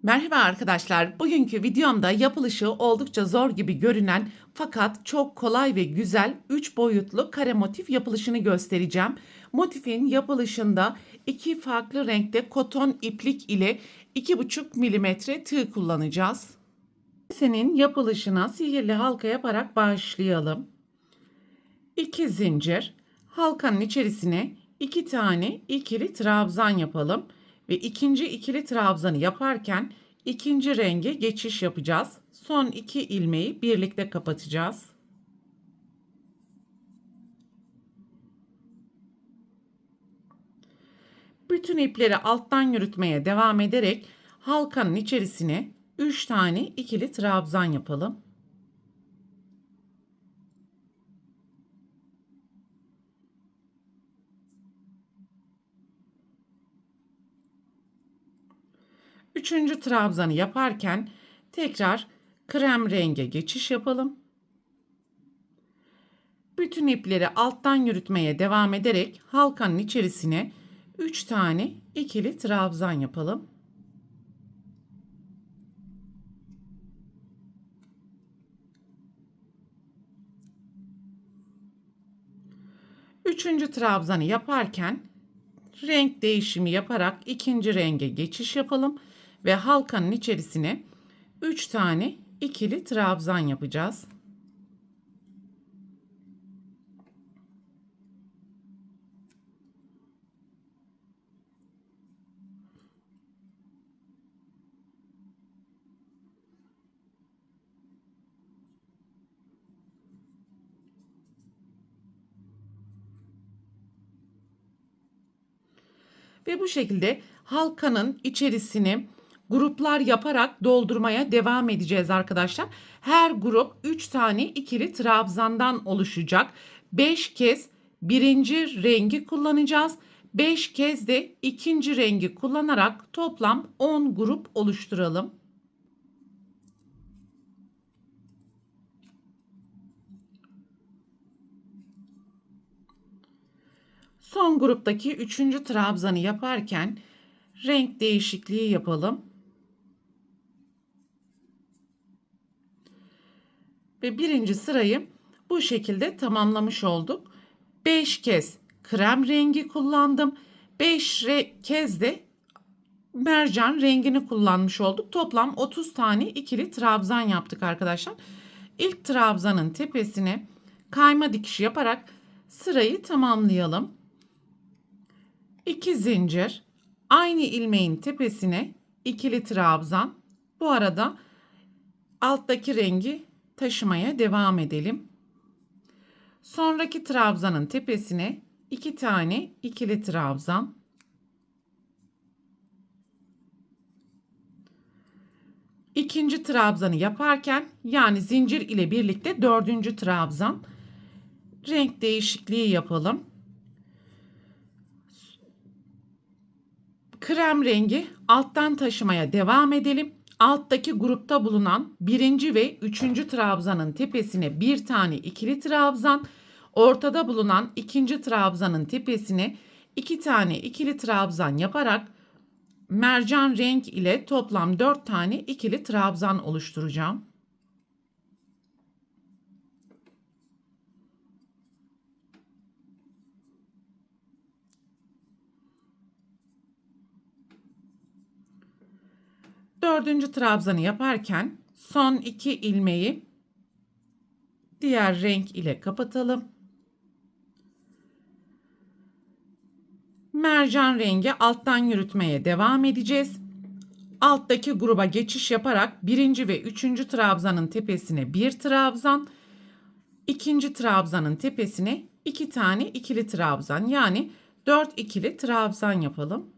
Merhaba arkadaşlar. Bugünkü videomda yapılışı oldukça zor gibi görünen fakat çok kolay ve güzel 3 boyutlu kare motif yapılışını göstereceğim. Motifin yapılışında iki farklı renkte koton iplik ile 2,5 milimetre tığ kullanacağız. Senin yapılışına sihirli halka yaparak başlayalım. 2 zincir, halkanın içerisine 2 tane ikili trabzan yapalım ve ikinci ikili trabzanı yaparken ikinci renge geçiş yapacağız. Son 2 ilmeği birlikte kapatacağız. Bütün ipleri alttan yürütmeye devam ederek halkanın içerisine 3 tane ikili trabzan yapalım. Üçüncü trabzanı yaparken tekrar krem renge geçiş yapalım. Bütün ipleri alttan yürütmeye devam ederek halkanın içerisine 3 tane ikili trabzan yapalım. Üçüncü trabzanı yaparken renk değişimi yaparak ikinci renge geçiş yapalım ve halkanın içerisine 3 tane ikili trabzan yapacağız. Ve bu şekilde halkanın içerisini gruplar yaparak doldurmaya devam edeceğiz arkadaşlar. Her grup 3 tane ikili trabzandan oluşacak. 5 kez birinci rengi kullanacağız. 5 kez de ikinci rengi kullanarak toplam 10 grup oluşturalım. Son gruptaki 3. trabzanı yaparken renk değişikliği yapalım. Ve birinci sırayı bu şekilde tamamlamış olduk. 5 kez krem rengi kullandım. 5 kez de mercan rengini kullanmış olduk. Toplam 30 tane ikili trabzan yaptık arkadaşlar. İlk trabzanın tepesine kayma dikişi yaparak sırayı tamamlayalım. 2 zincir, aynı ilmeğin tepesine ikili trabzan. Bu arada alttaki rengi taşımaya devam edelim. Sonraki trabzanın tepesine 2 tane ikili trabzan. İkinci trabzanı yaparken yani zincir ile birlikte 4. trabzan. Renk değişikliği yapalım. Krem rengi alttan taşımaya devam edelim. Alttaki grupta bulunan birinci ve üçüncü trabzanın tepesine bir tane ikili trabzan, ortada bulunan ikinci trabzanın tepesine iki tane ikili trabzan yaparak mercan renk ile toplam 4 tane ikili trabzan oluşturacağım. Dördüncü trabzanı yaparken son 2 ilmeği diğer renk ile kapatalım. Mercan rengi alttan yürütmeye devam edeceğiz. Alttaki gruba geçiş yaparak birinci ve üçüncü trabzanın tepesine bir trabzan, ikinci trabzanın tepesine 2 tane ikili trabzan yani 4 ikili trabzan yapalım.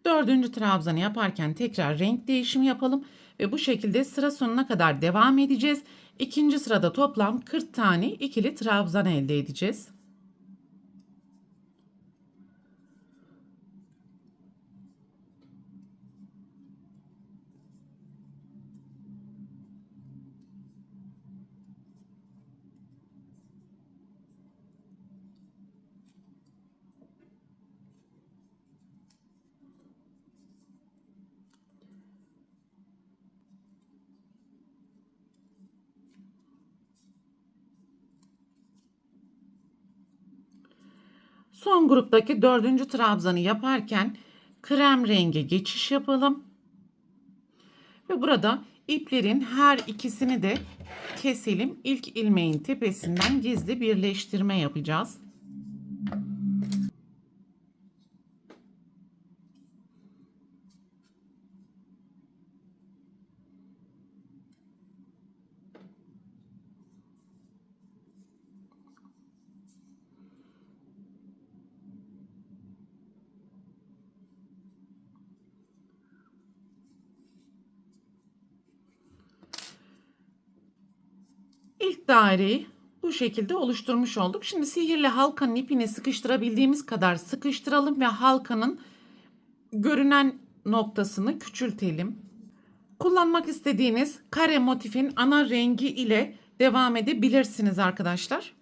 Dördüncü trabzanı yaparken tekrar renk değişimi yapalım ve bu şekilde sıra sonuna kadar devam edeceğiz. İkinci sırada toplam 40 tane ikili trabzan elde edeceğiz. Son gruptaki 4. trabzanı yaparken krem renge geçiş yapalım. Ve burada iplerin her ikisini de keselim. İlk ilmeğin tepesinden gizli birleştirme yapacağız. İlk daireyi bu şekilde oluşturmuş olduk. Şimdi sihirli halkanın ipini sıkıştırabildiğimiz kadar sıkıştıralım ve halkanın görünen noktasını küçültelim. Kullanmak istediğiniz kare motifin ana rengi ile devam edebilirsiniz arkadaşlar.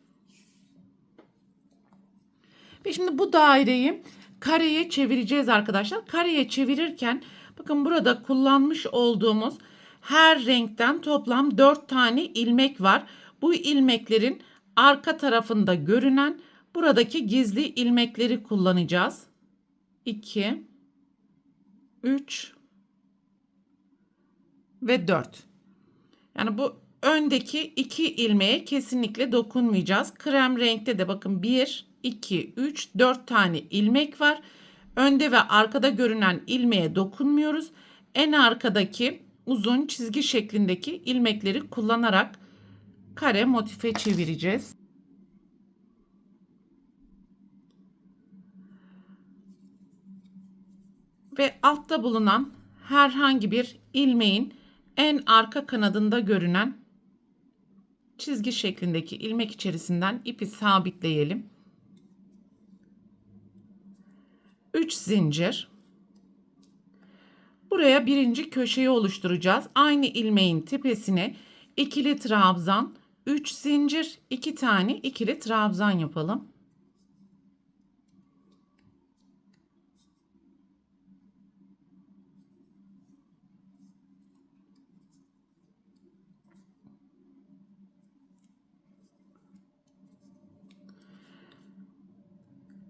Ve şimdi bu daireyi kareye çevireceğiz arkadaşlar. Kareye çevirirken bakın burada kullanmış olduğumuz her renkten toplam 4 tane ilmek var. Bu ilmeklerin arka tarafında görünen buradaki gizli ilmekleri kullanacağız. 2, 3 ve 4. Yani bu öndeki 2 ilmeğe kesinlikle dokunmayacağız. Krem renkte de bakın 1, 2, 3, 4 tane ilmek var. Önde ve arkada görünen ilmeğe dokunmuyoruz. En arkadaki uzun çizgi şeklindeki ilmekleri kullanarak kare motife çevireceğiz. Ve altta bulunan herhangi bir ilmeğin en arka kanadında görünen çizgi şeklindeki ilmek içerisinden ipi sabitleyelim. 3 zincir. Buraya birinci köşeyi oluşturacağız. Aynı ilmeğin tepesine ikili trabzan, 3 zincir, 2 tane ikili trabzan yapalım.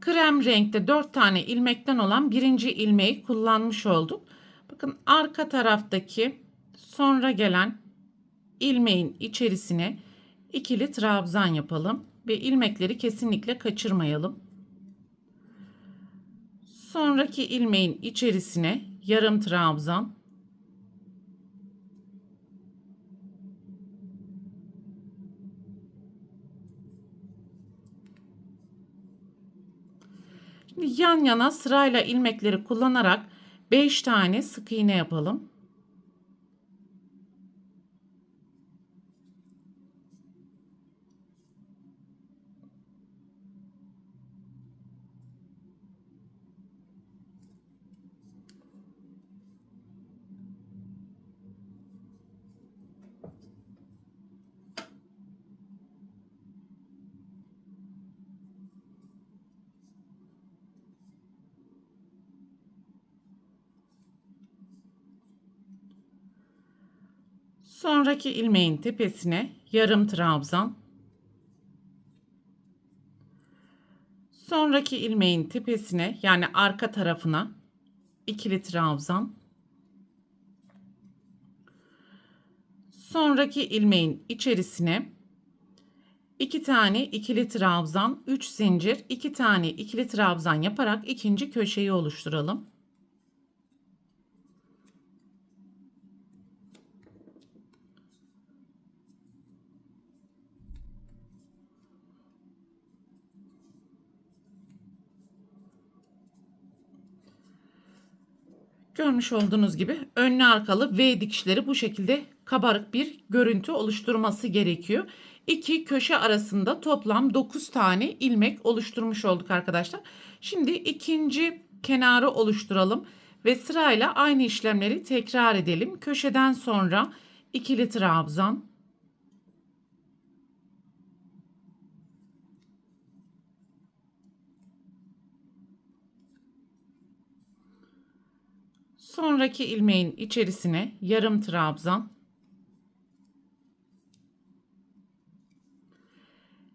Krem renkte 4 tane ilmekten olan birinci ilmeği kullanmış olduk. Bakın arka taraftaki sonra gelen ilmeğin içerisine ikili trabzan yapalım ve ilmekleri kesinlikle kaçırmayalım. Sonraki ilmeğin içerisine yarım trabzan, şimdi yan yana sırayla ilmekleri kullanarak 5 tane sık iğne yapalım. Sonraki ilmeğin tepesine yarım trabzan. Sonraki ilmeğin tepesine yani arka tarafına ikili trabzan. Sonraki ilmeğin içerisine 2 tane ikili trabzan, 3 zincir, 2 tane ikili trabzan yaparak ikinci köşeyi oluşturalım. Görmüş olduğunuz gibi önlü arkalı V dikişleri bu şekilde kabarık bir görüntü oluşturması gerekiyor. İki köşe arasında toplam 9 tane ilmek oluşturmuş olduk arkadaşlar. Şimdi ikinci kenarı oluşturalım ve sırayla aynı işlemleri tekrar edelim. Köşeden sonra ikili trabzan, sonraki ilmeğin içerisine yarım trabzan,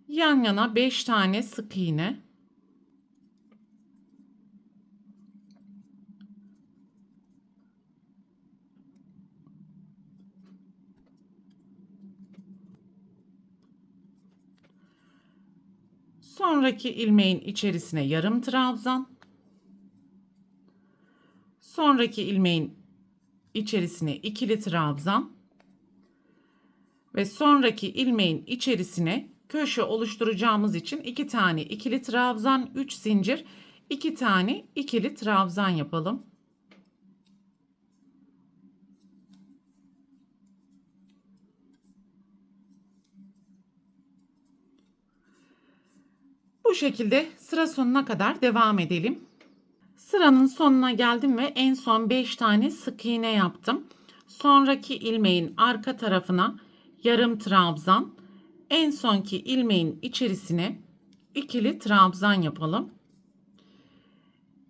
yan yana 5 tane sık iğne, Sonraki ilmeğin içerisine yarım trabzan. Sonraki ilmeğin içerisine ikili trabzan. Ve sonraki ilmeğin içerisine köşe oluşturacağımız için 2 tane ikili trabzan, 3 zincir, 2 tane ikili trabzan yapalım. Bu şekilde sıra sonuna kadar devam edelim. Sıranın sonuna geldim ve en son 5 tane sık iğne yaptım. Sonraki ilmeğin arka tarafına yarım trabzan, en sonki ilmeğin içerisine ikili trabzan yapalım.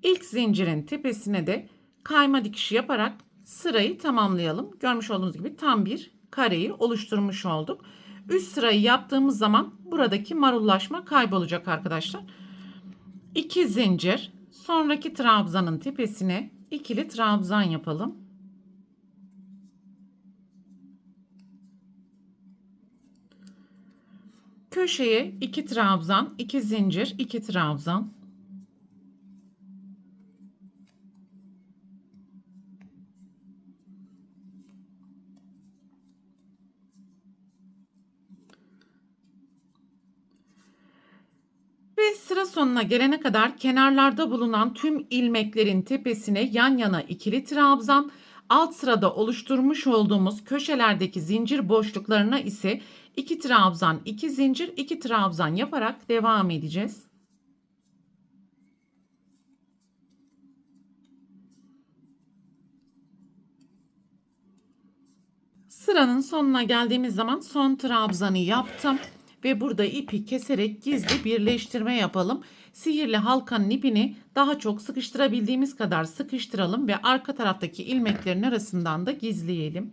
İlk zincirin tepesine de kayma dikişi yaparak sırayı tamamlayalım. Görmüş olduğunuz gibi tam bir kareyi oluşturmuş olduk. Üst sırayı yaptığımız zaman buradaki marullaşma kaybolacak arkadaşlar. 2 zincir, sonraki trabzanın tepesine ikili trabzan yapalım. Köşeye 2 trabzan, 2 zincir, 2 trabzan. Ve sıra sonuna gelene kadar kenarlarda bulunan tüm ilmeklerin tepesine yan yana ikili trabzan, alt sırada oluşturmuş olduğumuz köşelerdeki zincir boşluklarına ise 2 trabzan, 2 zincir, 2 trabzan yaparak devam edeceğiz. Sıranın sonuna geldiğimiz zaman son trabzanı yaptım ve burada ipi keserek gizli birleştirme yapalım. Sihirli halkanın ipini daha çok sıkıştırabildiğimiz kadar sıkıştıralım ve arka taraftaki ilmeklerin arasından da gizleyelim.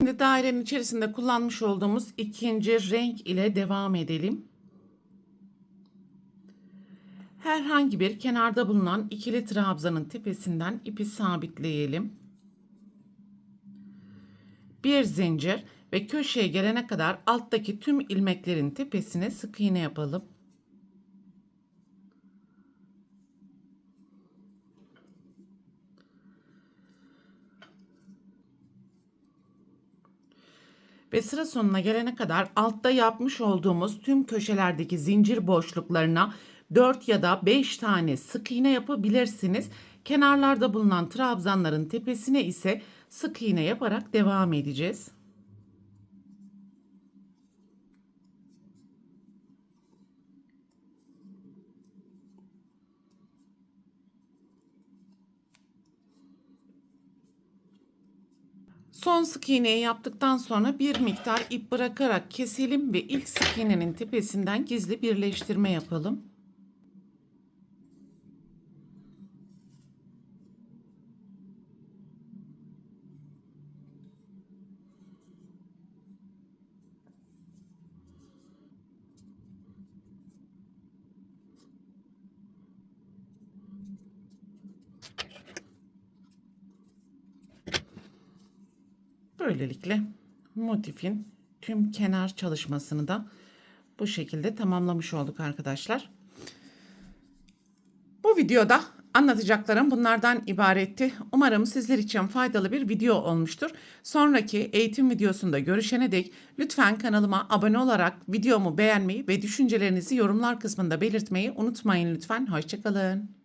Şimdi dairenin içerisinde kullanmış olduğumuz ikinci renk ile devam edelim. Herhangi bir kenarda bulunan ikili trabzanın tepesinden ipi sabitleyelim. Bir zincir ve köşeye gelene kadar alttaki tüm ilmeklerin tepesine sık iğne yapalım. Ve sıra sonuna gelene kadar altta yapmış olduğumuz tüm köşelerdeki zincir boşluklarına 4 ya da 5 tane sık iğne yapabilirsiniz. Kenarlarda bulunan trabzanların tepesine ise sık iğne yaparak devam edeceğiz. Son sık iğneyi yaptıktan sonra bir miktar ip bırakarak keselim ve ilk sık iğnenin tepesinden gizli birleştirme yapalım. Böylelikle motifin tüm kenar çalışmasını da bu şekilde tamamlamış olduk arkadaşlar. Bu videoda anlatacaklarım bunlardan ibaretti. Umarım sizler için faydalı bir video olmuştur. Sonraki eğitim videosunda görüşene dek lütfen kanalıma abone olarak videomu beğenmeyi ve düşüncelerinizi yorumlar kısmında belirtmeyi unutmayın lütfen. Hoşça kalın.